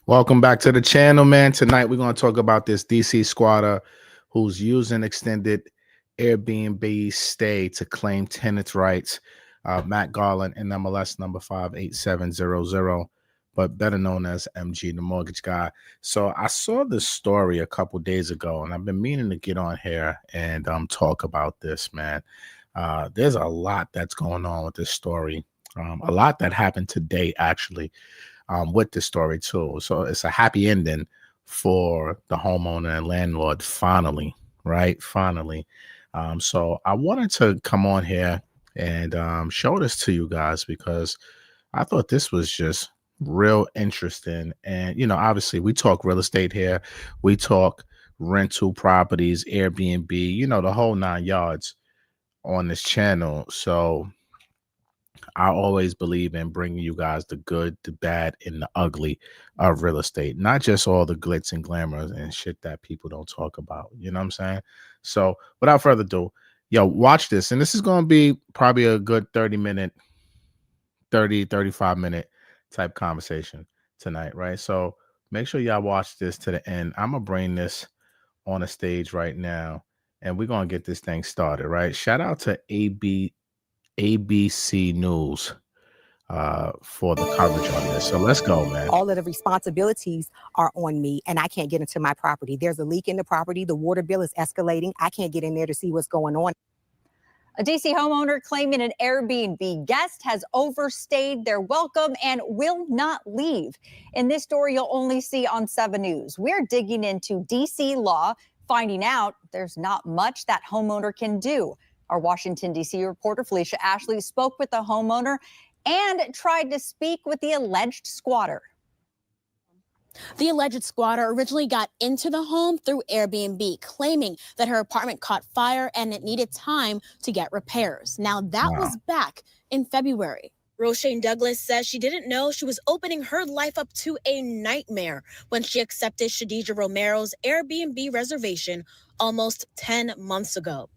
Welcome back to the channel, man. Tonight we're going to talk about this DC squatter who's using extended Airbnb stay to claim tenants' rights. Matt Garland, NMLS number 58700, but better known as MG, the mortgage guy. So I saw this story a couple days ago, and I've been meaning to get on here and talk about this, man. There's a lot that's going on with this story. A lot that happened today, actually. With the story too. So it's a happy ending for the homeowner and landlord finally, right? Finally. So I wanted to come on here and show this to you guys because I thought this was just real interesting. And, you know, obviously we talk real estate here. We talk rental properties, Airbnb, you know, the whole 9 yards on this channel. So I always believe in bringing you guys the good, the bad, and the ugly of real estate, not just all the glitz and glamour and shit that people don't talk about. You know what I'm saying? So without further ado, yo, watch this. And this is going to be probably a good 35-minute type conversation tonight, right? So make sure y'all watch this to the end. I'm going to bring this on a stage right now, and we're going to get this thing started, right? Shout out to ABC News for the coverage on this. So let's go, man. All of the responsibilities are on me, and I can't get into my property. There's a leak in the property. The water bill is escalating. I can't get in there to see what's going on. A DC homeowner claiming an Airbnb guest has overstayed their welcome and will not leave. In this story, you'll only see on 7 News. We're digging into DC law, finding out there's not much that homeowner can do. Our Washington, D.C. reporter Felicia Ashley spoke with the homeowner and tried to speak with the alleged squatter. The alleged squatter originally got into the home through Airbnb, claiming that her apartment caught fire and it needed time to get repairs. Now, that was back in February. Rochanne Douglas says she didn't know she was opening her life up to a nightmare when she accepted Shadija Romero's Airbnb reservation almost 10 months ago.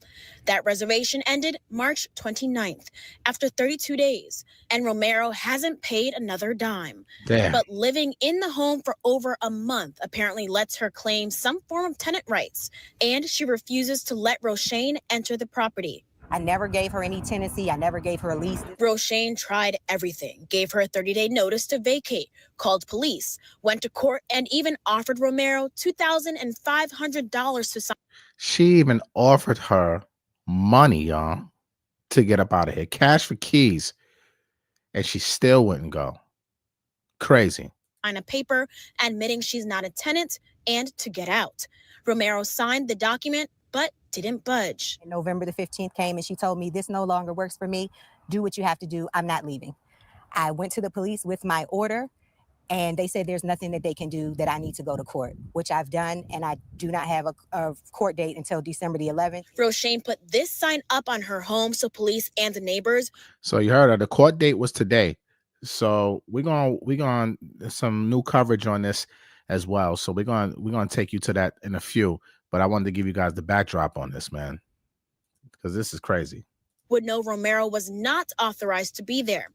That reservation ended March 29th after 32 days, and Romero hasn't paid another dime. Damn. But living in the home for over a month apparently lets her claim some form of tenant rights, and she refuses to let Rochanne enter the property. I never gave her any tenancy. I never gave her a lease. Rochanne tried everything, gave her a 30-day notice to vacate, called police, went to court, and even offered Romero $2,500 to sign. She even offered her money, y'all, to get up out of here. Cash for keys. And she still wouldn't go. Crazy. Sign a paper admitting she's not a tenant and to get out. Romero signed the document, but didn't budge. November the 15th came and she told me, this no longer works for me. Do what you have to do. I'm not leaving. I went to the police with my order, and they said there's nothing that they can do, that I need to go to court, which I've done, and I do not have a court date until December the 11th. Rochanne put this sign up on her home so police and the neighbors. So you heard her. The court date was today. So we're going some new coverage on this as well. So we're going to take you to that in a few. But I wanted to give you guys the backdrop on this, man, because this is crazy. Would know Romero was not authorized to be there.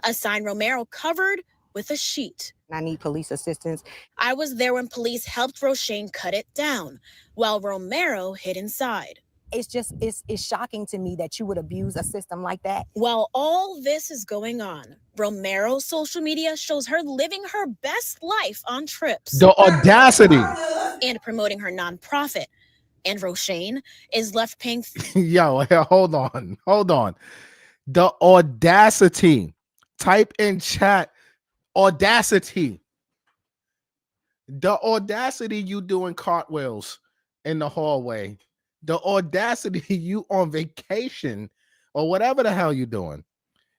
A sign Romero covered with a sheet. I need police assistance. I was there when police helped Rochanne cut it down, while Romero hid inside. It's shocking to me that you would abuse a system like that. While all this is going on, Romero's social media shows her living her best life on trips. The audacity. And promoting her nonprofit. And Rochanne is left paying. Yo, hold on. The audacity. Type in chat. Audacity. The audacity you doing cartwheels in the hallway. The audacity you on vacation or whatever the hell you doing.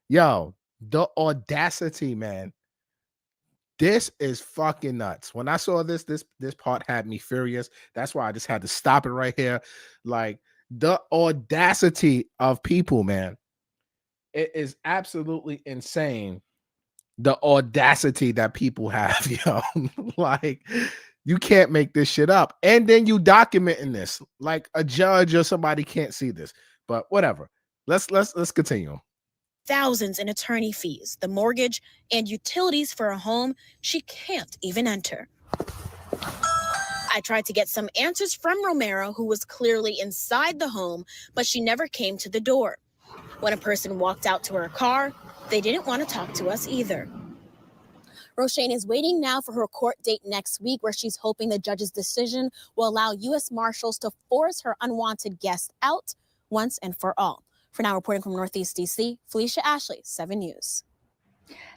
Yo, the audacity, man. This is fucking nuts. When I saw this part had me furious. That's why I just had to stop it right here. Like, the audacity of people, man. It is absolutely insane. The audacity that people have, yo. Like, you can't make this shit up. And then you documenting this. Like, a judge or somebody can't see this. But whatever. Let's continue. thousands in attorney fees, the mortgage, and utilities for a home she can't even enter. I tried to get some answers from Romero, who was clearly inside the home, but she never came to the door. When a person walked out to her car, they didn't want to talk to us either. Rochanne is waiting now for her court date next week, where she's hoping the judge's decision will allow U.S. Marshals to force her unwanted guest out once and for all. For now, reporting from Northeast D.C., Felicia Ashley, 7 News.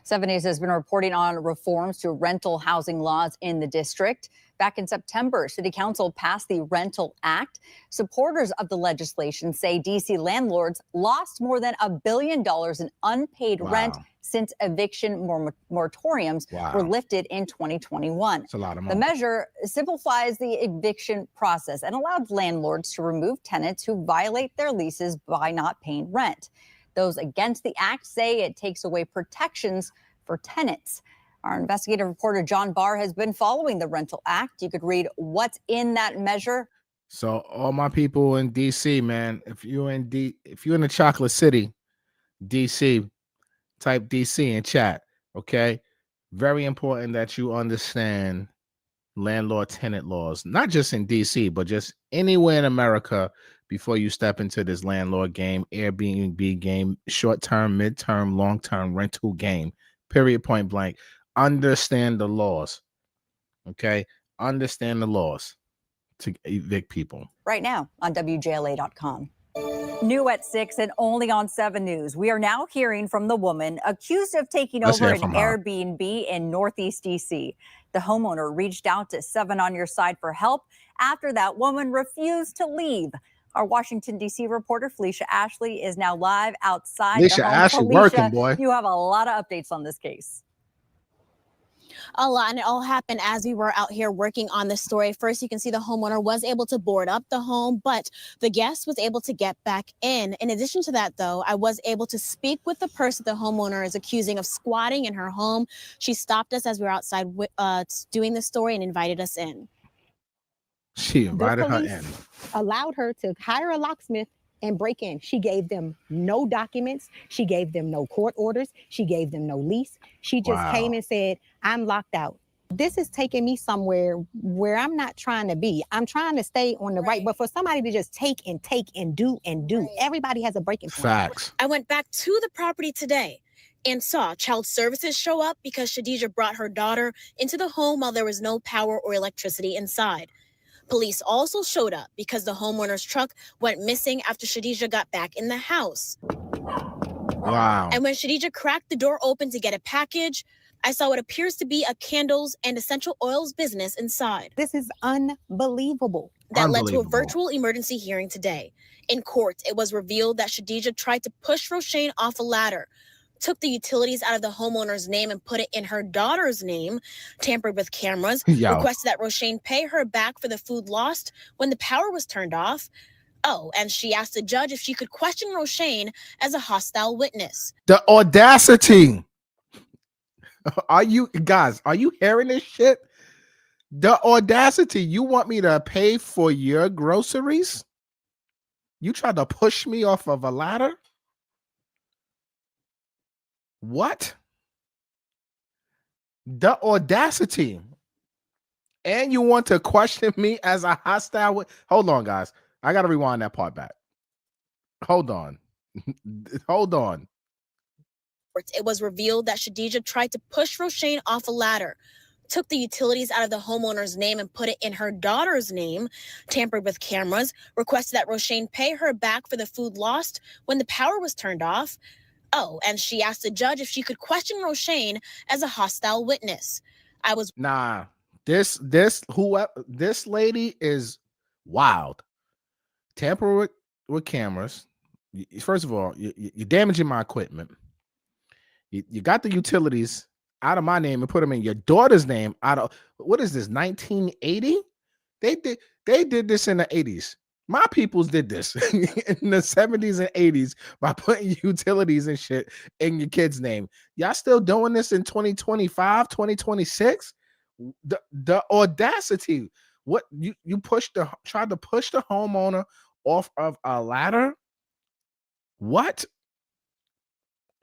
7 News has been reporting on reforms to rental housing laws in the district. Back in September, City Council passed the Rental Act. Supporters of the legislation say D.C. landlords lost more than $1 billion in unpaid rent since eviction moratoriums were lifted in 2021. That's a lot of money. The measure simplifies the eviction process and allowed landlords to remove tenants who violate their leases by not paying rent. Those against the act say it takes away protections for tenants. Our investigative reporter John Barr has been following the Rental Act. You could read what's in that measure. So all my people in DC, man, if you're in the chocolate city, DC, type DC in chat, okay? Very important that you understand landlord tenant laws, not just in DC, but just anywhere in America before you step into this landlord game, Airbnb game, short-term, mid-term, long-term rental game, period, point blank. Understand the laws, okay? Understand the laws to evict people. Right now on WJLA.com. New at 6 and only on 7 News. We are now hearing from the woman accused of taking over an Airbnb in Northeast D.C. The homeowner reached out to 7 on Your Side for help after that woman refused to leave. Our Washington, D.C. reporter Felicia Ashley is now live outside the home. Ashley working, boy. You have a lot of updates on this case. A lot, and it all happened as we were out here working on this story. First, you can see the homeowner was able to board up the home, but the guest was able to get back in. In addition to that, though, I was able to speak with the person the homeowner is accusing of squatting in her home. She stopped us as we were outside doing the story and invited us in. She invited her in. Allowed her to hire a locksmith and break in. She gave them no documents. She gave them no court orders. She gave them no lease. She just came and said, I'm locked out. This is taking me somewhere where I'm not trying to be. I'm trying to stay on the right. But for somebody to just take and do. Everybody has a breaking point. Facts. I went back to the property today and saw child services show up because Shadija brought her daughter into the home while there was no power or electricity inside. Police also showed up because the homeowner's truck went missing after Shadija got back in the house. Wow. And when Shadija cracked the door open to get a package, I saw what appears to be a candles and essential oils business inside. This is unbelievable. That led to a virtual emergency hearing today. In court, it was revealed that Shadija tried to push Rochanne off a ladder, took the utilities out of the homeowner's name and put it in her daughter's name, tampered with cameras, requested that Rochanne pay her back for the food lost when the power was turned off. Oh, and she asked the judge if she could question Rochanne as a hostile witness. The audacity. Are you hearing this shit? The audacity. You want me to pay for your groceries? You tried to push me off of a ladder? What? The audacity. And you want to question me as a hostile? Hold on, guys. I got to rewind that part back. Hold on. Hold on. It was revealed that Shadija tried to push Rochanne off a ladder, took the utilities out of the homeowner's name and put it in her daughter's name, tampered with cameras, requested that Rochanne pay her back for the food lost when the power was turned off. Oh, and she asked the judge if she could question Rochanne as a hostile witness. This lady is wild. Tamper with cameras. First of all, you're damaging my equipment. You got the utilities out of my name and put them in your daughter's name. What is this, 1980? They did this in the 80s. My peoples did this in the 70s and 80s by putting utilities and shit in your kid's name. Y'all still doing this in 2025, 2026? The audacity. What you tried to push the homeowner off of a ladder? What?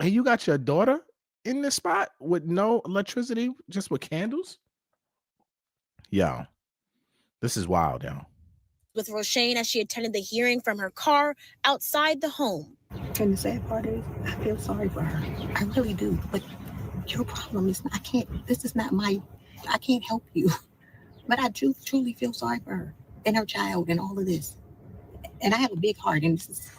Hey, you got your daughter in this spot with no electricity, just with candles? Yo, this is wild, yo. With Rochanne as she attended the hearing from her car outside the home. And the sad part is, I feel sorry for her. I really do. But your problem is, I can't. This is not my. I can't help you. But I do truly feel sorry for her and her child and all of this. And I have a big heart, and this is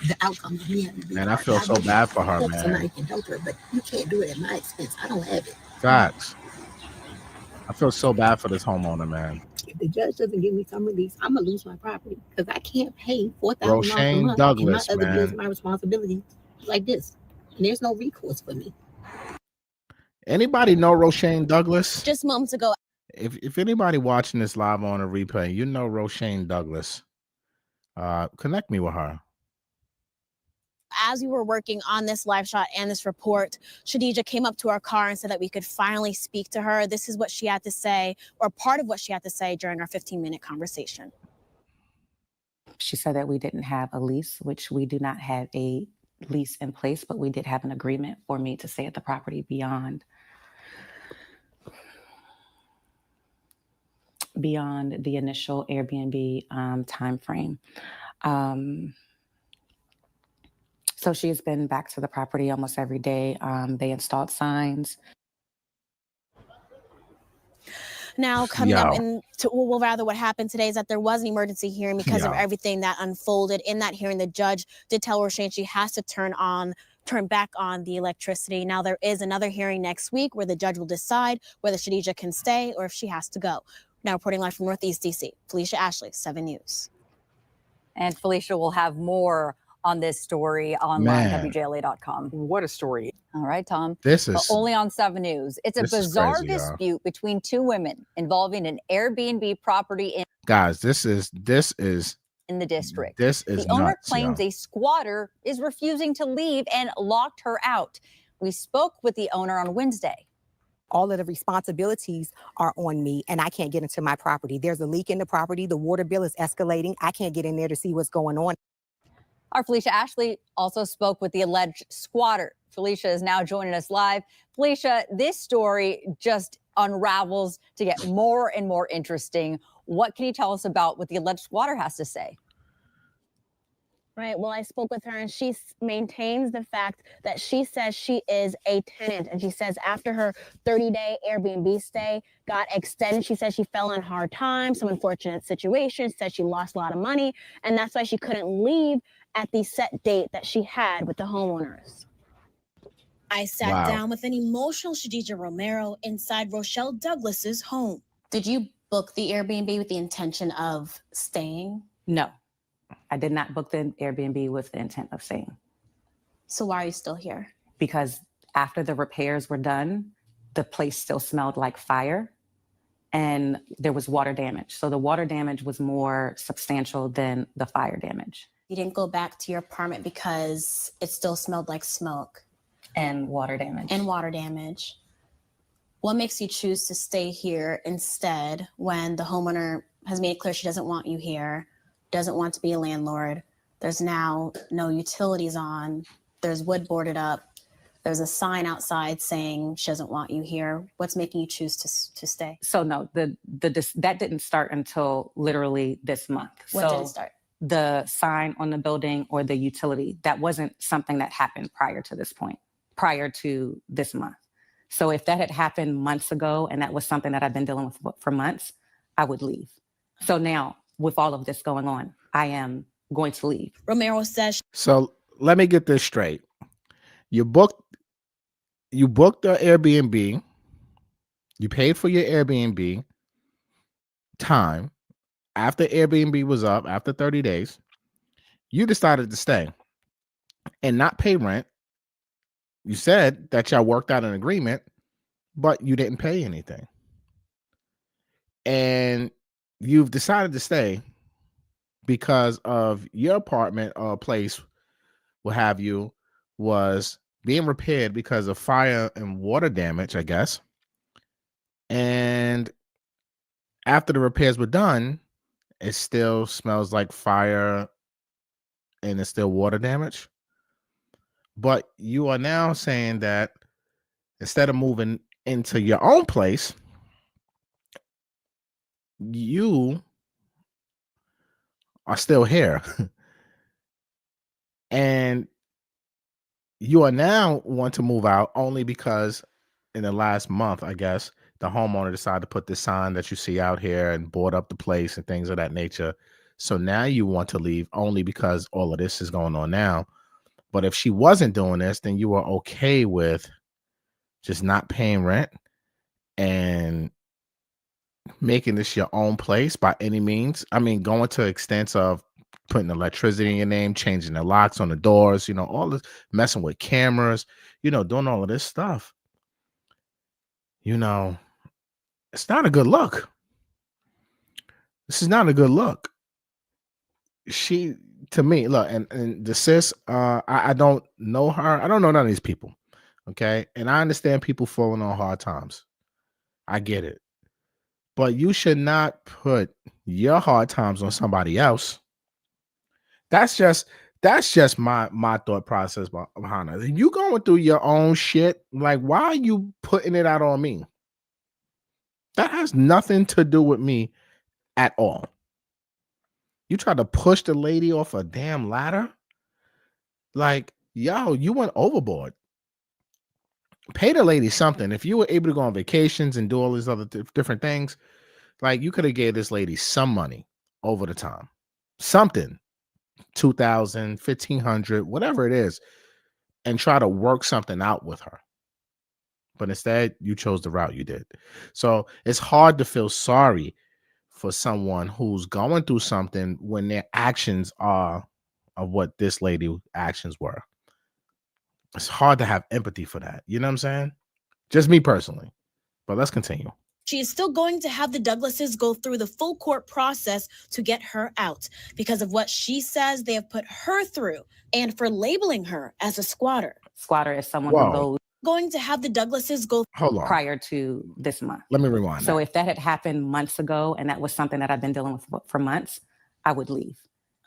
the outcome of me having a big Man, I heart. feel so really bad for her, hope man. somebody can help her, but you can't do it at my expense. I don't have it. Facts. I feel so bad for this homeowner, man. If the judge doesn't give me some release, I'm gonna lose my property because I can't pay $4,000 a Rochanne month. Douglas, and my other bills, man. my responsibility, like this. And there's no recourse for me. Anybody know Rochanne Douglas? Just moments ago, If anybody watching this live on a replay, you know Rochanne Douglas. Connect me with her. as we were working on this live shot and this report, Shadija came up to our car and said that we could finally speak to her. This is what she had to say, or part of what she had to say during our 15-minute conversation. She said that we didn't have a lease, which we do not have a lease in place, but we did have an agreement for me to stay at the property beyond the initial Airbnb time frame. So she's been back to the property almost every day. They installed signs. Now, coming up into, well, rather what happened today is that there was an emergency hearing because of everything that unfolded. In that hearing, the judge did tell Rochanne she has to turn back on the electricity. Now, there is another hearing next week where the judge will decide whether Shadija can stay or if she has to go. Now, reporting live from Northeast DC, Felicia Ashley, 7 News. And Felicia will have more on this story online, WJLA.com. What a story. All right, Tom. This But is only on 7 News. It's a bizarre crazy, dispute between two women involving an Airbnb property in guys. This is in the district. This is the owner nuts, claims a squatter is refusing to leave and locked her out. We spoke with the owner on Wednesday. All of the responsibilities are on me and I can't get into my property. There's a leak in the property. The water bill is escalating. I can't get in there to see what's going on. Our Felicia Ashley also spoke with the alleged squatter. Felicia is now joining us live. Felicia, this story just unravels to get more and more interesting. What can you tell us about what the alleged squatter has to say? Right. Well, I spoke with her and she maintains the fact that she says she is a tenant. And she says after her 30-day Airbnb stay got extended, she says she fell in hard times, some unfortunate situations, said she lost a lot of money. And that's why she couldn't leave at the set date that she had with the homeowners. I sat down with an emotional Shadija Romero inside Rochanne Douglas's home. Did you book the Airbnb with the intention of staying? No, I did not book the Airbnb with the intent of staying. So why are you still here? Because after the repairs were done, the place still smelled like fire and there was water damage. So the water damage was more substantial than the fire damage. You didn't go back to your apartment because it still smelled like smoke. And water damage. And water damage. What makes you choose to stay here instead when the homeowner has made it clear she doesn't want you here, doesn't want to be a landlord? There's now no utilities on. There's wood boarded up. There's a sign outside saying she doesn't want you here. What's making you choose to stay? So no, that didn't start until literally this month. What did it start? The sign on the building or the utility, that wasn't something that happened prior to this point, prior to this month. So if that had happened months ago and that was something that I've been dealing with for months, I would leave. So now with all of this going on, I am going to leave. Romero says. So let me get this straight. You booked the Airbnb. You paid for your Airbnb time. After Airbnb was up, after 30 days, you decided to stay and not pay rent. You said that y'all worked out an agreement, but you didn't pay anything. And you've decided to stay because of your apartment or place, what have you, was being repaired because of fire and water damage, I guess. And after the repairs were done, it still smells like fire and it's still water damage. But you are now saying that instead of moving into your own place, you are still here. And you are now want to move out only because in the last month, I guess, the homeowner decided to put this sign that you see out here and board up the place and things of that nature. So now you want to leave only because all of this is going on now. But if she wasn't doing this, then you were okay with just not paying rent and making this your own place by any means. I mean, going to extents of putting electricity in your name, changing the locks on the doors, all this, messing with cameras, doing all of this stuff. It's not a good look. This is not a good look. She, to me, look, and the sis, I don't know her. I don't know none of these people. Okay. And I understand people falling on hard times. I get it. But you should not put your hard times on somebody else. That's just my thought process behind it. You going through your own shit. Like, why are you putting it out on me? That has nothing to do with me at all. You tried to push the lady off a damn ladder? Like, yo, you went overboard. Pay the lady something. If you were able to go on vacations and do all these other different things, like you could have gave this lady some money over the time. Something. 2,000, 1,500, whatever it is, and try to work something out with her. But instead, you chose the route you did. So it's hard to feel sorry for someone who's going through something when their actions are of what this lady's actions were. It's hard to have empathy for that. You know what I'm saying? Just me personally. But let's continue. She is still going to have the Douglases go through the full court process to get her out because of what she says they have put her through and for labeling her as a squatter. Squatter is someone who goes Going to have the Douglases go prior to this month. Let me rewind. So if that had happened months ago and that was something that I've been dealing with for months, I would leave.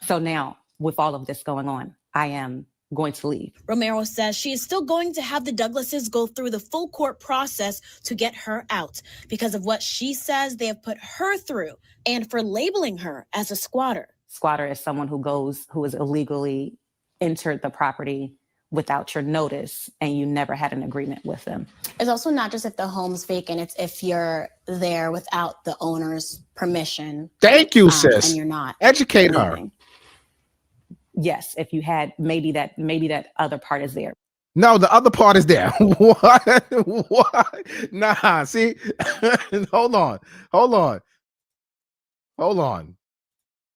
So now with all of this going on, I am going to leave. Romero says she is still going to have the Douglases go through the full court process to get her out because of what she says they have put her through and for labeling her as a squatter. Squatter is someone who is illegally entered the property without your notice and you never had an agreement with them. It's also not just if the home's vacant, it's if you're there without the owner's permission. Thank you, sis. And you're not. Educate leaving. her. Yes, if you had maybe that other part is there. No, the other part is there. What? Nah, see? Hold on.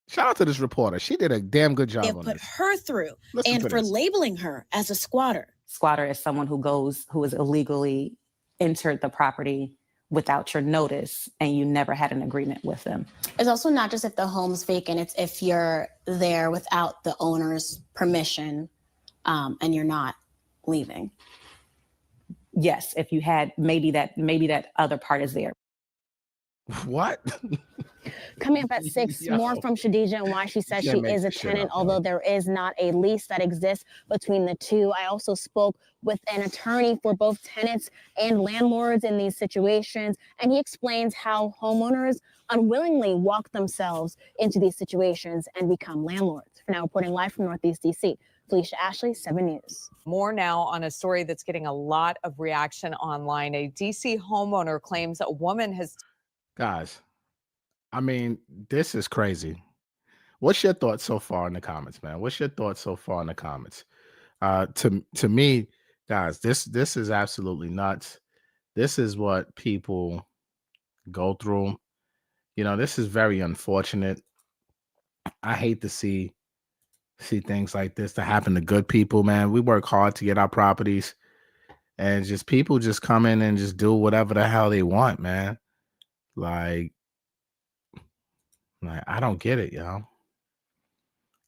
Shout out to this reporter. She did a damn good job. They have put her through and for labeling her as a squatter. Squatter is someone who is illegally entered the property without your notice and you never had an agreement with them. It's also not just if the home's vacant, it's if you're there without the owner's permission and you're not leaving. Yes, if you had maybe that other part is there. What? Coming up at 6, more from Shadija and why she says she is a tenant, although there is not a lease that exists between the two. I also spoke with an attorney for both tenants and landlords in these situations, and he explains how homeowners unwillingly walk themselves into these situations and become landlords. For now, reporting live from Northeast DC, Felicia Ashley, 7 News. More now on a story that's getting a lot of reaction online. A DC homeowner claims a woman has... Guys, I mean, this is crazy. What's your thoughts so far in the comments, man? What's your thoughts so far in the comments? To me, guys, this is absolutely nuts. This is what people go through. This is very unfortunate. I hate to see things like this to happen to good people, man. We work hard to get our properties, and just people just come in and just do whatever the hell they want, man. Like I don't get it, y'all.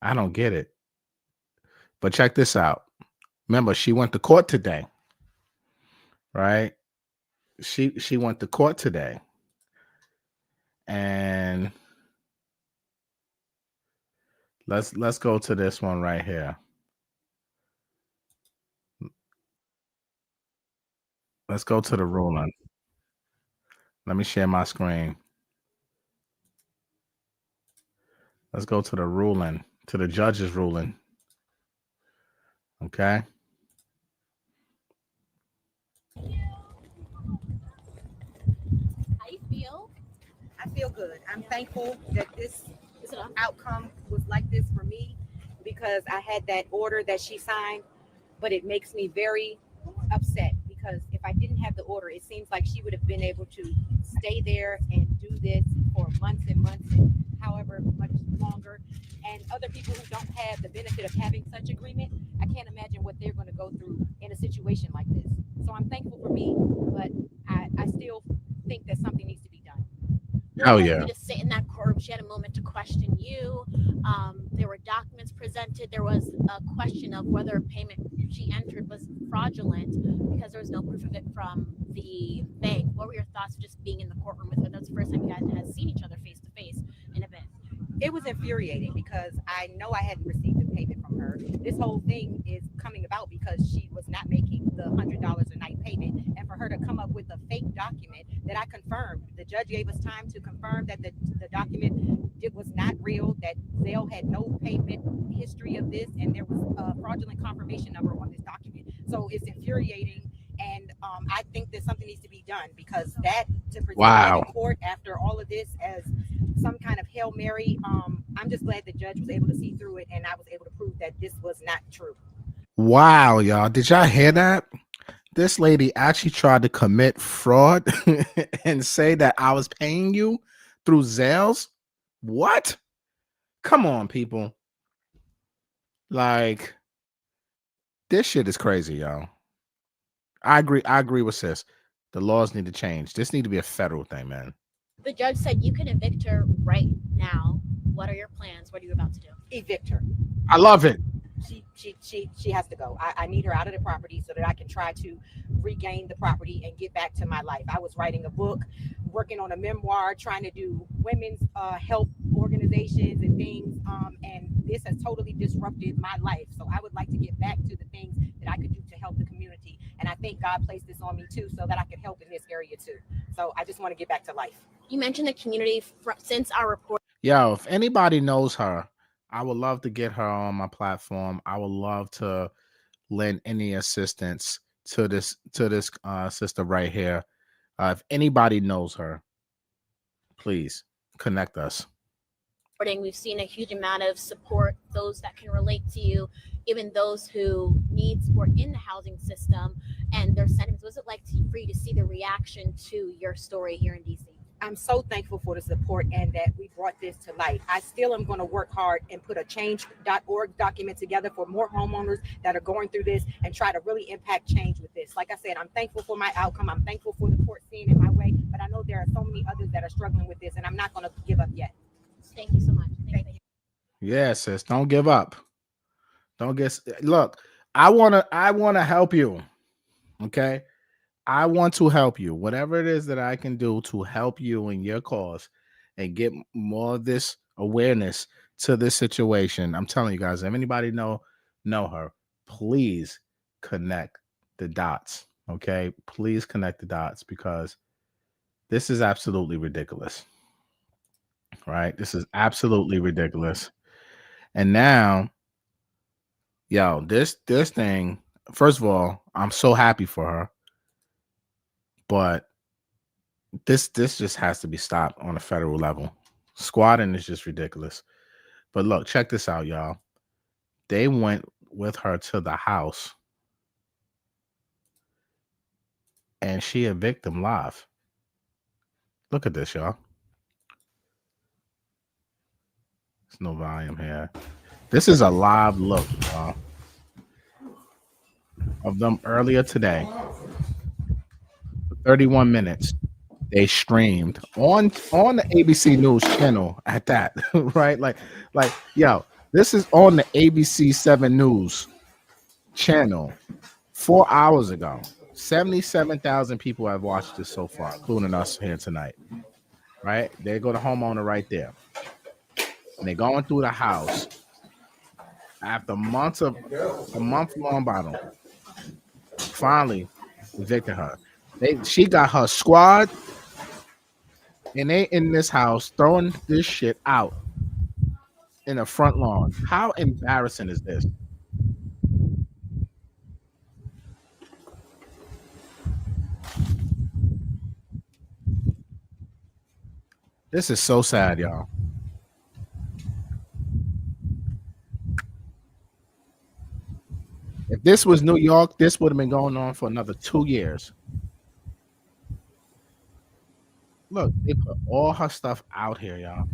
I don't get it. But check this out. Remember, she went to court today, right? She went to court today. And let's go to this one right here. Let's go to the ruling. Let me share my screen. Let's go to the ruling, to the judge's ruling. Okay. How you feel? I feel good. I'm thankful that this outcome was like this for me, because I had that order that she signed, but it makes me very upset, because if I didn't have the order, it seems like she would have been able to stay there and do this for months and months and however much longer. And other people who don't have the benefit of having such agreement, I can't imagine what they're going to go through in a situation like this. So I'm thankful for me, but I still think that something needs to be done. Oh yeah. To sit in that courtroom, she had a moment to question you. There were documents presented. There was a question of whether a payment she entered was fraudulent because there was no proof of it from the bank. What were your thoughts just being in the courtroom with her? That's the first time you guys had seen each other face to face in a bit. It was infuriating because I know I hadn't received a payment from her. This whole thing is coming about because she was not making the $100 a night payment, and for her to come up with a fake document that I confirmed. The judge gave us time to confirm that the document, it was not real, that Zelle had no payment history of this, and there was a fraudulent confirmation number on this document. So it's infuriating, and I think that something needs to be done, because that, to present that in court after all of this as some kind of Hail Mary, I'm just glad the judge was able to see through it, and I was able to prove that this was not true. Wow, y'all. Did y'all hear that? This lady actually tried to commit fraud and say that I was paying you through Zelles. What? Come on, people. Like, this shit is crazy, y'all. I agree with sis. The laws need to change. This need to be a federal thing, man. The judge said you can evict her right now. What are your plans? What are you about to do? Evict her. I love it. She has to go. I need her out of the property so that I can try to regain the property and get back to my life. I was writing a book, working on a memoir, trying to do women's help organizations and things, and this has totally disrupted my life. So I would like to get back to the things that I could do to help the community, and I think God placed this on me too so that I can help in this area too. So I just want to get back to life. You mentioned the community since our report. Yo, if anybody knows her, I would love to get her on my platform. I would love to lend any assistance to this sister right here. If anybody knows her, please connect us. We've seen a huge amount of support, those that can relate to you, even those who need support in the housing system and their sentiments. What's it like for you to see the reaction to your story here in DC? I'm so thankful for the support and that we brought this to light. I still am going to work hard and put a change.org document together for more homeowners that are going through this and try to really impact change with this. Like I said, I'm thankful for my outcome. I'm thankful for the court seeing it my way, but I know there are so many others that are struggling with this, and I'm not going to give up yet. Thank you so much. Thank you. Yeah, sis, don't give up. Look, I want to help you. Okay? I want to help you. Whatever it is that I can do to help you in your cause and get more of this awareness to this situation. I'm telling you guys, if anybody know her, please connect the dots. Okay? Please connect the dots, because this is absolutely ridiculous. Right? This is absolutely ridiculous. And now, yo, this thing, first of all, I'm so happy for her. But this just has to be stopped on a federal level. Squatting is just ridiculous. But look, check this out, y'all. They went with her to the house, and she evicted them live. Look at this, y'all. There's no volume here. This is a live look, y'all, of them earlier today. 31 minutes they streamed on the ABC News channel at that, right? Like, yo, this is on the ABC 7 News channel 4 hours ago. 77,000 people have watched this so far, including us here tonight, right? They go to Homeowner right there. And they're going through the house after a month-long battle. Finally evicted her. She got her squad, and they in this house throwing this shit out in the front lawn. How embarrassing is this? This is so sad, y'all. If this was New York, this would have been going on for another 2 years. Look, they put all her stuff out here, y'all.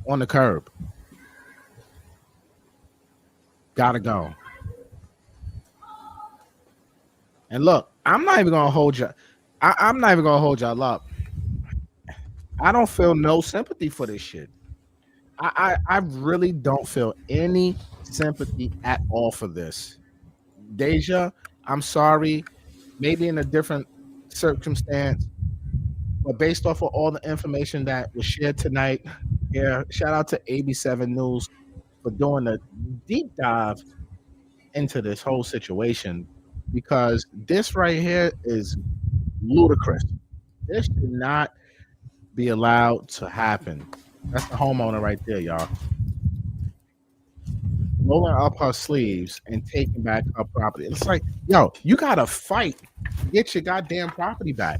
On the curb. Gotta go. And look, I'm not even gonna hold you. I'm not even gonna hold y'all up. I don't feel no sympathy for this shit. I really don't feel any sympathy at all for this. Deja, I'm sorry. Maybe in a different circumstance, but based off of all the information that was shared tonight, yeah, shout out to AB7 News for doing a deep dive into this whole situation, because this right here is ludicrous. This should not be allowed to happen. That's the homeowner right there, y'all. Rolling up her sleeves and taking back her property. It's like, yo, you gotta fight to get your goddamn property back.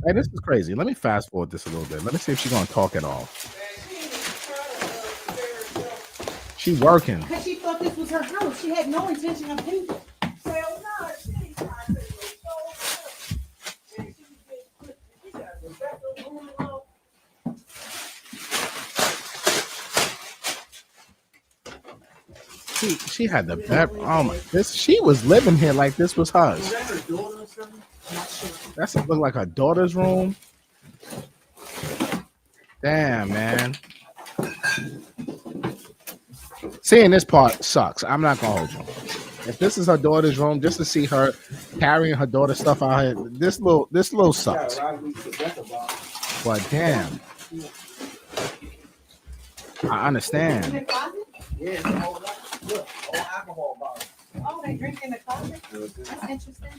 Hey, this is crazy. Let me fast forward this a little bit. Let me see if she's gonna talk at all. She working. Because she thought this was her house. She had no intention of leaving. She had the best. Oh my! She was living here like this was hers. Is that her daughter or something? Not sure. That's look like her daughter's room. Damn, man. Seeing this part sucks. I'm not gonna hold you. If this is her daughter's room, just to see her carrying her daughter's stuff out here, this little sucks. But damn, I understand. Yeah, it's a whole lot. Look, all alcohol bottles. Oh, they drink in the closet? That's interesting.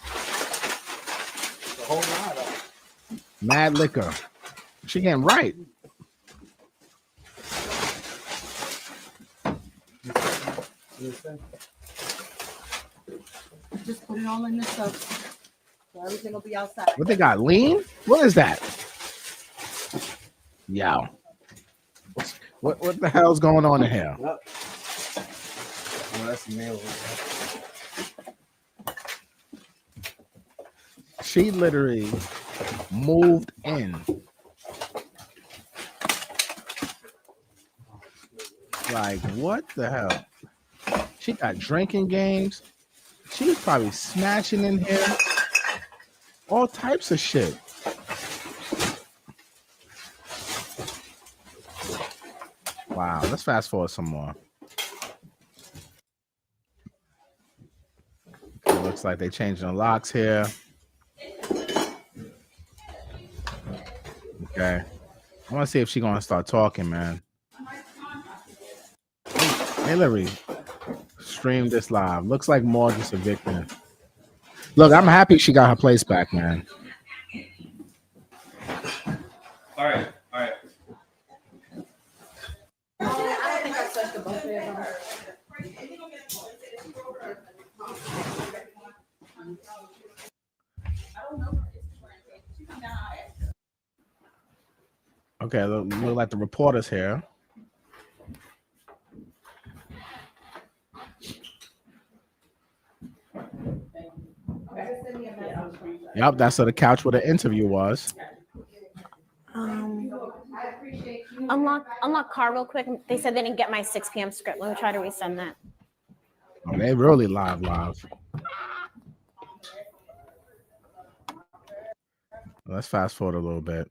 It's a whole lot of it. Mad liquor. She getting right. Just put it all in the tub. So everything will be outside. What they got? Lean? What is that? Yo. What the hell's going on in here? Yep. Oh, that's the mail. She literally moved in. Like, what the hell? She got drinking games. She's probably smashing in here. All types of shit. Wow, let's fast forward some more. It looks like they changing the locks here. Okay. I want to see if she's going to start talking, man. Hillary streamed this live. Looks like more just evicting. Look, I'm happy she got her place back, man. All right. I don't think I touched the buffet of them. Okay, look like the reporters here. Yep, that's where the couch where the interview was. Unlock car real quick. They said they didn't get my 6 p.m. script. Let me try to resend that. Oh, they really live. Let's fast forward a little bit.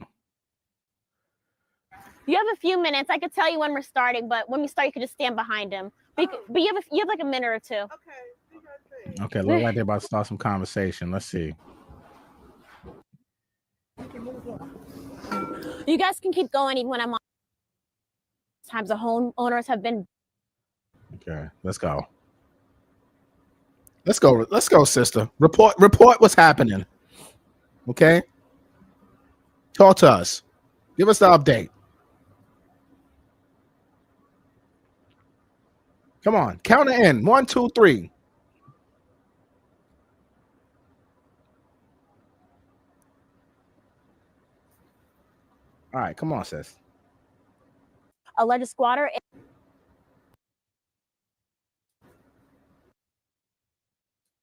You have a few minutes. I could tell you when we're starting, but when we start, you could just stand behind him. But you have like a minute or two. Okay, look like they're about to start some conversation. Let's see. You guys can keep going even when I'm on. Times the homeowners have been. Okay, let's go. Let's go, sister. Report what's happening. Okay. Talk to us. Give us the update. Come on. Count it in. 1, 2, 3. All right. Come on, sis. Alleged squatter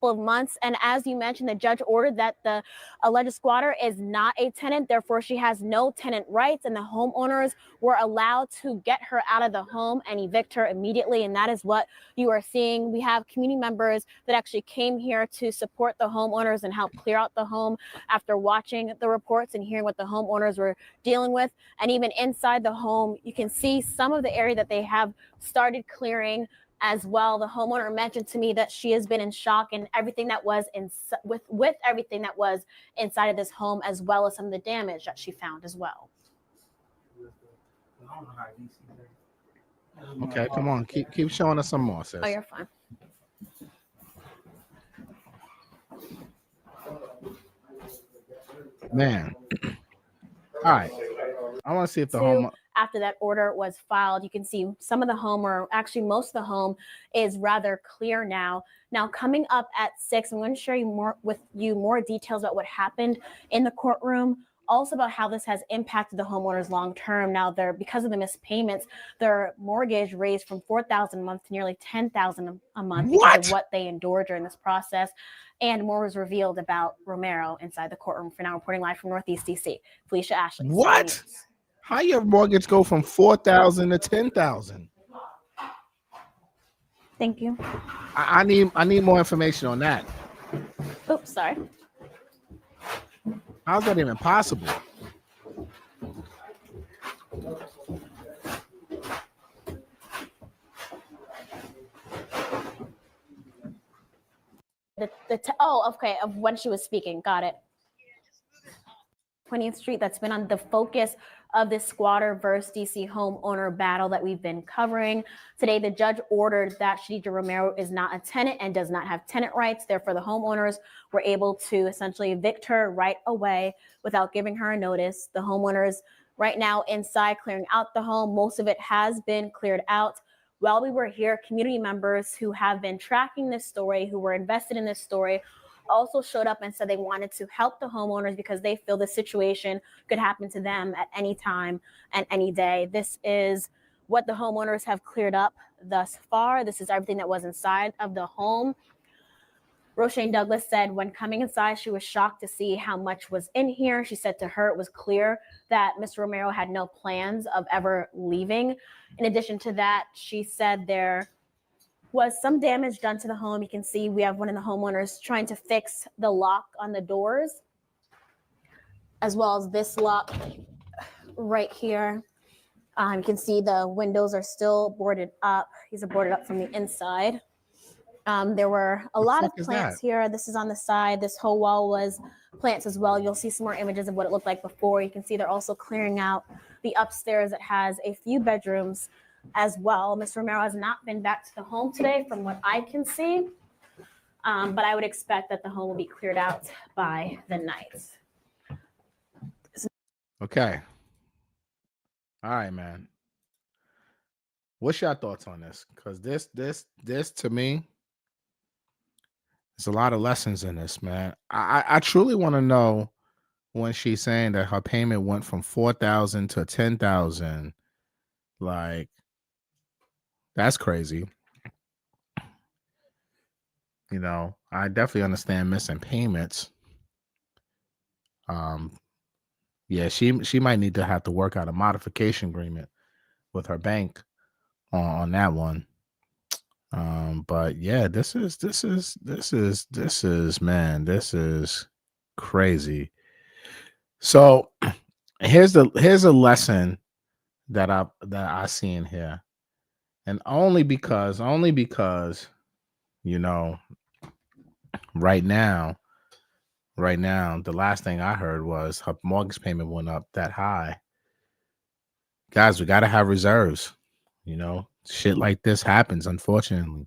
of months, and as you mentioned, the judge ordered that the alleged squatter is not a tenant, therefore she has no tenant rights, and the homeowners were allowed to get her out of the home and evict her immediately. And that is what you are seeing. We have community members that actually came here to support the homeowners and help clear out the home after watching the reports and hearing what the homeowners were dealing with. And even inside the home, you can see some of the area that they have started clearing as well. The homeowner mentioned to me that she has been in shock and everything that was with everything that was inside of this home, as well as some of the damage that she found as well. Okay, come on, keep showing us some more, sis. Oh, you're fine. Man. All right. I want to see if the home. After that order was filed, you can see some of the home, or actually most of the home, is rather clear now. Now, coming up at 6, I'm going to share more details about what happened in the courtroom, also about how this has impacted the homeowners long term. Now, because of the missed payments, their mortgage raised from $4,000 a month to nearly $10,000 a month because of what they endured during this process. And more was revealed about Romero inside the courtroom. For now, reporting live from Northeast DC, Felicia Ashley. What? How your mortgage go from $4,000 to $10,000? Thank you. I need more information on that. Oops, sorry. How's that even possible? Okay, of when she was speaking. Got it. 20th Street, that's been on the focus of this squatter versus DC homeowner battle that we've been covering. Today, the judge ordered that Shadija Romero is not a tenant and does not have tenant rights. Therefore, the homeowners were able to essentially evict her right away without giving her a notice. The homeowners right now inside clearing out the home. Most of it has been cleared out. While we were here, community members who have been tracking this story, who were invested in this story, also showed up and said they wanted to help the homeowners because they feel the situation could happen to them at any time and any day. This is what the homeowners have cleared up thus far. This is everything that was inside of the home. Rochanne Douglas said when coming inside, she was shocked to see how much was in here. She said to her it was clear that Mr. Romero had no plans of ever leaving. In addition to that, she said there was some damage done to the home. You can see we have one of the homeowners trying to fix the lock on the doors, as well as this lock right here. You can see the windows are still boarded up. These are boarded up from the inside. There were a lot of plants here. This is on the side. This whole wall was plants as well. You'll see some more images of what it looked like before. You can see they're also clearing out the upstairs that has a few bedrooms as well. Mr. Romero has not been back to the home today from what I can see, but I would expect that the home will be cleared out by the night. Okay. All right, man. What's your thoughts on this? Because this to me, there's a lot of lessons in this, man. I truly want to know when she's saying that her payment went from $4,000 to $10,000. Like, that's crazy. You know, I definitely understand missing payments. Yeah, she might need to have to work out a modification agreement with her bank on that one. But yeah, this is man, this is crazy. So here's a lesson that I see in here. And only because, you know, right now, the last thing I heard was her mortgage payment went up that high. Guys, we got to have reserves. You know, shit like this happens, unfortunately.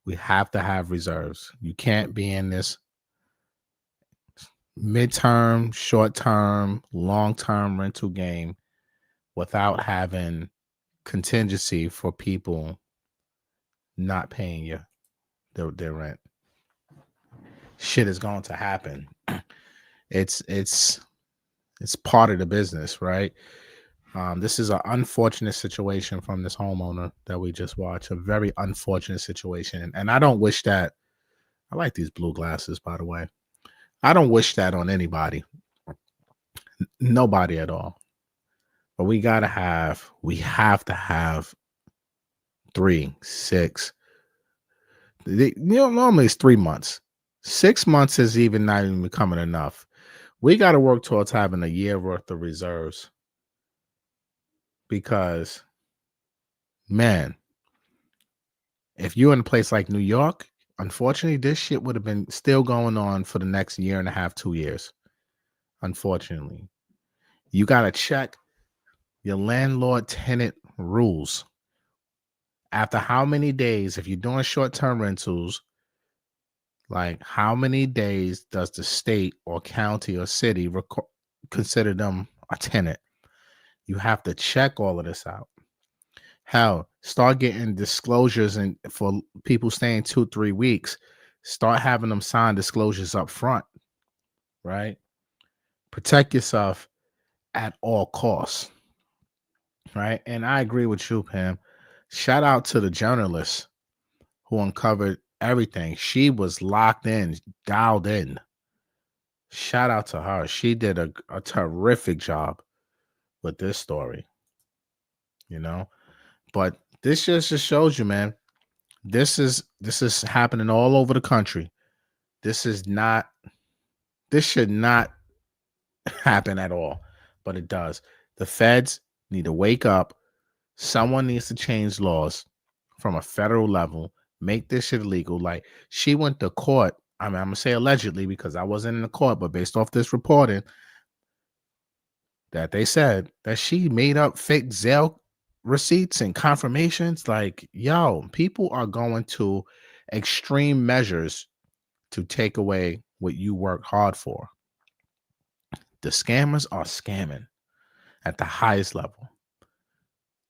We have to have reserves. You can't be in this midterm, short-term, long-term rental game without having contingency for people not paying you their rent. Shit is going to happen. It's part of the business, right? This is an unfortunate situation from this homeowner that we just watched. A very unfortunate situation. And I don't wish that. I like these blue glasses, by the way. I don't wish that on anybody. Nobody at all. But we have to have 3, 6. Normally it's 3 months. 6 months is not even becoming enough. We got to work towards having a year worth of reserves. Because, man, if you're in a place like New York, unfortunately, this shit would have been still going on for the next year and a half, 2 years. Unfortunately, you got to check your landlord-tenant rules. After how many days, if you're doing short-term rentals, like how many days does the state or county or city consider them a tenant? You have to check all of this out. Hell, start getting disclosures and for people staying 2-3 weeks, start having them sign disclosures up front, right? Protect yourself at all costs, right? And I agree with you, Pam. Shout out to the journalist who uncovered everything. She was locked in, dialed in. Shout out to her. She did a terrific job with this story, but this just shows you, man, this is happening all over the country. This should not happen at all, but it does. The feds need to wake up. Someone needs to change laws from a federal level, make this shit illegal. Like, she went to court. I'm gonna say allegedly because I wasn't in the court, but based off this reporting, that they said that she made up fake Zelle receipts and confirmations. Like, yo, people are going to extreme measures to take away what you worked hard for. The scammers are scamming at the highest level.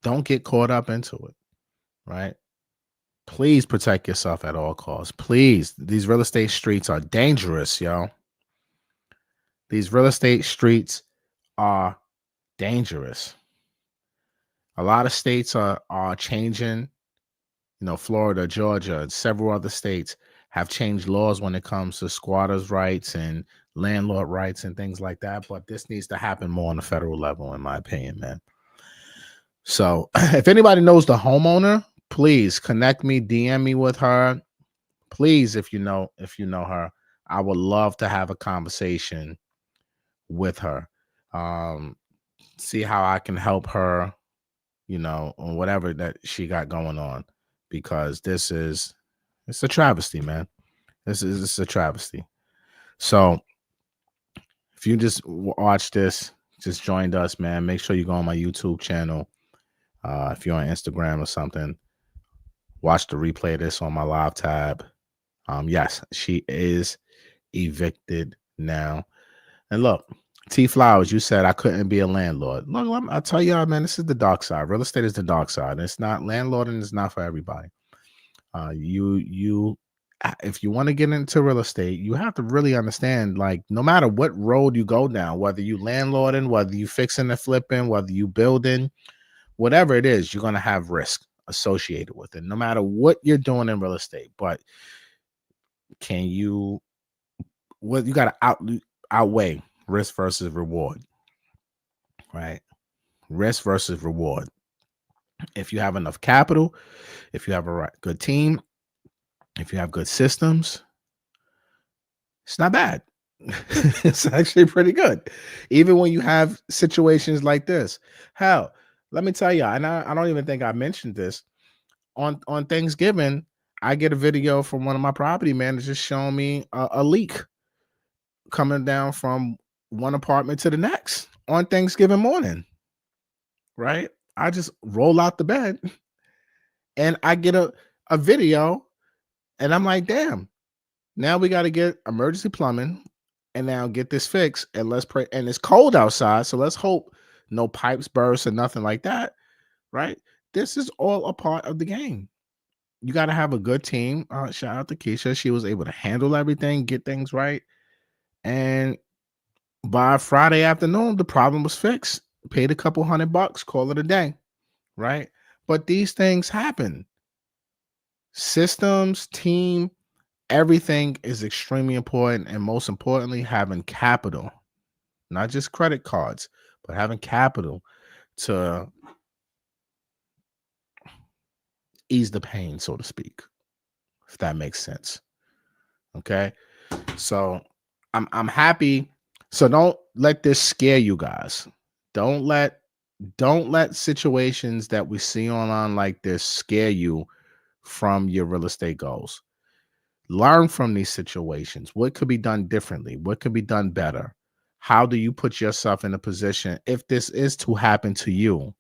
Don't get caught up into it, right? Please protect yourself at all costs. Please. These real estate streets are dangerous, yo. These real estate streets are dangerous. A lot of states are changing. Florida, Georgia, and several other states have changed laws when it comes to squatters' rights and landlord rights and things like that. But this needs to happen more on the federal level, in my opinion, man. So if anybody knows the homeowner, please connect me, DM me with her. Please, if you know her, I would love to have a conversation with her. See how I can help her, on whatever that she got going on, because it's a travesty, man. It's a travesty. So if you just watch this, just joined us, man, make sure you go on my YouTube channel. If you're on Instagram or something, watch the replay of this on my live tab. Yes, she is evicted now. And look, T Flowers, you said I couldn't be a landlord. Look, I'll tell y'all, man, this is the dark side. Real estate is the dark side. It's not landlording. It's not for everybody. If you want to get into real estate, you have to really understand, like, no matter what road you go down, whether you landlording, whether you fixing and flipping, whether you building, whatever it is, you're going to have risk associated with it, no matter what you're doing in real estate. But you got to outweigh risk versus reward, right? Risk versus reward. If you have enough capital, if you have a good team, if you have good systems, it's not bad. It's actually pretty good. Even when you have situations like this. Hell, let me tell you, and I don't even think I mentioned this, on Thanksgiving, I get a video from one of my property managers showing me a leak coming down from one apartment to the next on Thanksgiving morning, right? I just roll out the bed and I get a video And I'm like, damn, now we got to get emergency plumbing and now get this fixed. And let's pray. And it's cold outside. So let's hope no pipes burst or nothing like that. Right. This is all a part of the game. You got to have a good team. Shout out to Keisha. She was able to handle everything, get things right. And by Friday afternoon, the problem was fixed. Paid a couple $100, call it a day. Right. But these things happen. Systems, team, everything is extremely important. And most importantly, having capital, not just credit cards, but having capital to ease the pain, so to speak, if that makes sense. Okay. So I'm happy. So don't let this scare you guys. Don't let situations that we see online like this scare you from your real estate goals. Learn from these situations. What could be done differently? What could be done better? How do you put yourself in a position if this is to happen to you?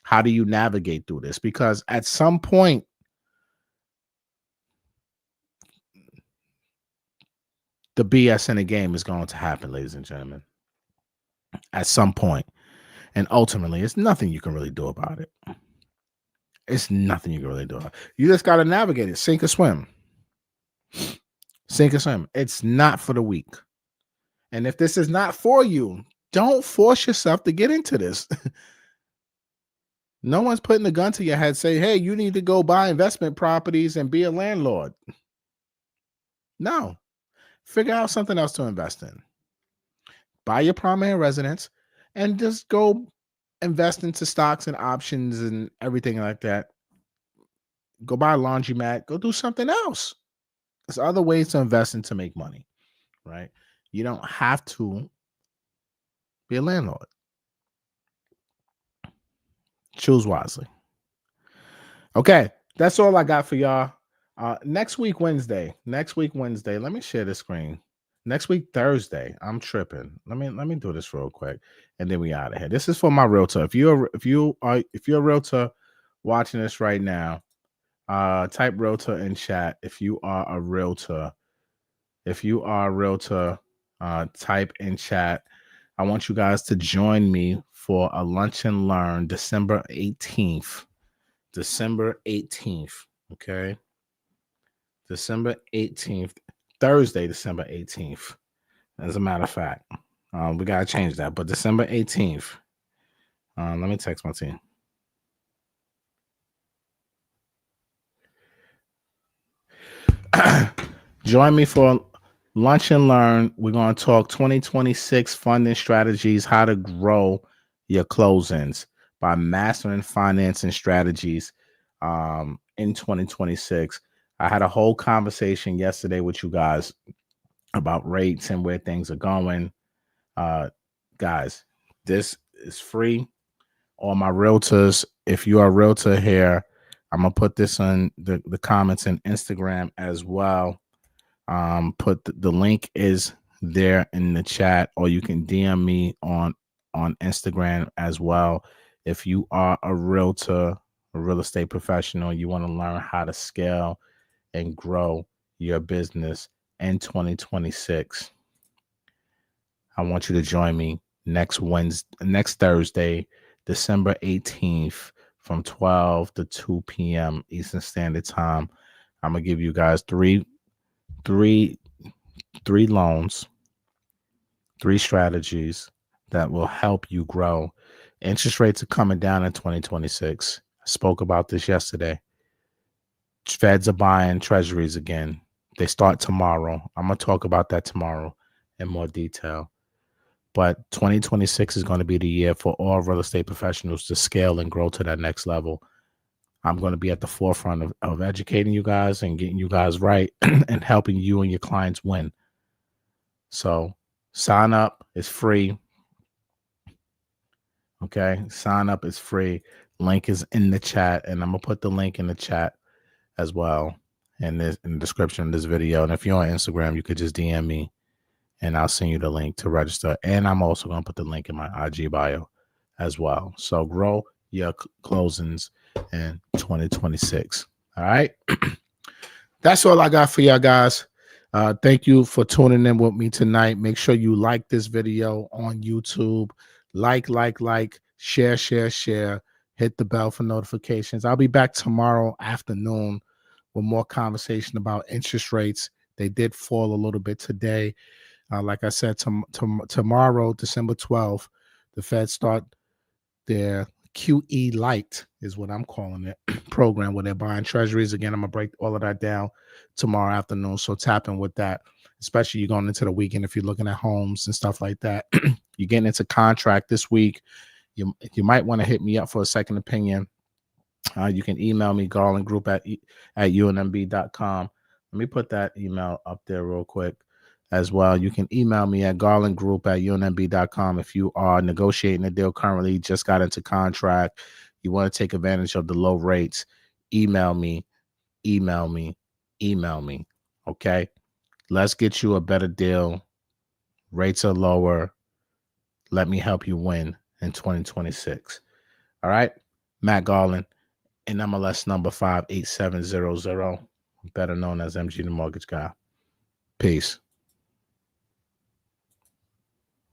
How do you navigate through this? Because at some point, the BS in the game is going to happen, ladies and gentlemen. At some point. And ultimately, it's nothing you can really do about it. It's nothing you can really do about it. You just got to navigate it. Sink or swim. Sink or swim. It's not for the weak. And if this is not for you, don't force yourself to get into this. No one's putting a gun to your head, say, hey, you need to go buy investment properties and be a landlord. No. Figure out something else to invest in. Buy your primary residence and just go invest into stocks and options and everything like that. Go buy a laundromat. Go do something else. There's other ways to invest in to make money, right? You don't have to be a landlord. Choose wisely. Okay, that's all I got for y'all. Next week, Wednesday. Let me share the screen. Next week, Thursday. I'm tripping. Let me do this real quick, and then we out of here. This is for my realtor. If you're a realtor watching this right now, type realtor in chat. If you are a realtor, type in chat. I want you guys to join me for a lunch and learn December 18th. Okay. December 18th, Thursday, December 18th. As a matter of fact, we got to change that, but December 18th. Let me text my team. Join me for lunch and learn. We're going to talk 2026 funding strategies, how to grow your closings by mastering financing strategies in 2026. I had a whole conversation yesterday with you guys about rates and where things are going. Guys, this is free. All my realtors, if you are a realtor here, I'm going to put this in the comments in Instagram as well. Put the link is there in the chat, or you can DM me on Instagram as well. If you are a realtor, a real estate professional, you want to learn how to scale and grow your business in 2026, I want you to join me next Thursday, December 18th from 12 to 2 p.m. Eastern Standard Time. I'm going to give you guys three loans, 3 strategies that will help you grow. Interest rates are coming down in 2026. I spoke about this yesterday. Feds are buying treasuries again. They start tomorrow. I'm going to talk about that tomorrow in more detail. But 2026 is going to be the year for all real estate professionals to scale and grow to that next level. I'm going to be at the forefront of educating you guys and getting you guys right and helping you and your clients win. So sign up. It's free. Okay. Sign up. It's free. Link is in the chat, and I'm going to put the link in the chat as well in the description of this video. And if you're on Instagram, you could just DM me and I'll send you the link to register. And I'm also going to put the link in my IG bio as well. So grow your closings in 2026. All right. that's all I got for y'all guys. Thank you for tuning in with me tonight. Make sure you like this video on YouTube. Like, share. Hit the bell for notifications. I'll be back tomorrow afternoon with more conversation about interest rates. They did fall a little bit today. Like I said, tomorrow, December 12th, the Fed start their QE Light is what I'm calling it program where they're buying treasuries. Again, I'm gonna break all of that down tomorrow afternoon. So tap in with that, especially you're going into the weekend if you're looking at homes and stuff like that. You're getting into contract this week. You might want to hit me up for a second opinion. You can email me garlandgroup at unmb.com. Let me put that email up there real quick as well. You can email me at garlandgroup@unmb.com if you are negotiating a deal currently, just got into contract, you want to take advantage of the low rates. Email me. Okay, let's get you a better deal. Rates are lower. Let me help you win in 2026. All right, Matt Garland, and MLS number 58700, better known as MG the Mortgage Guy. Peace.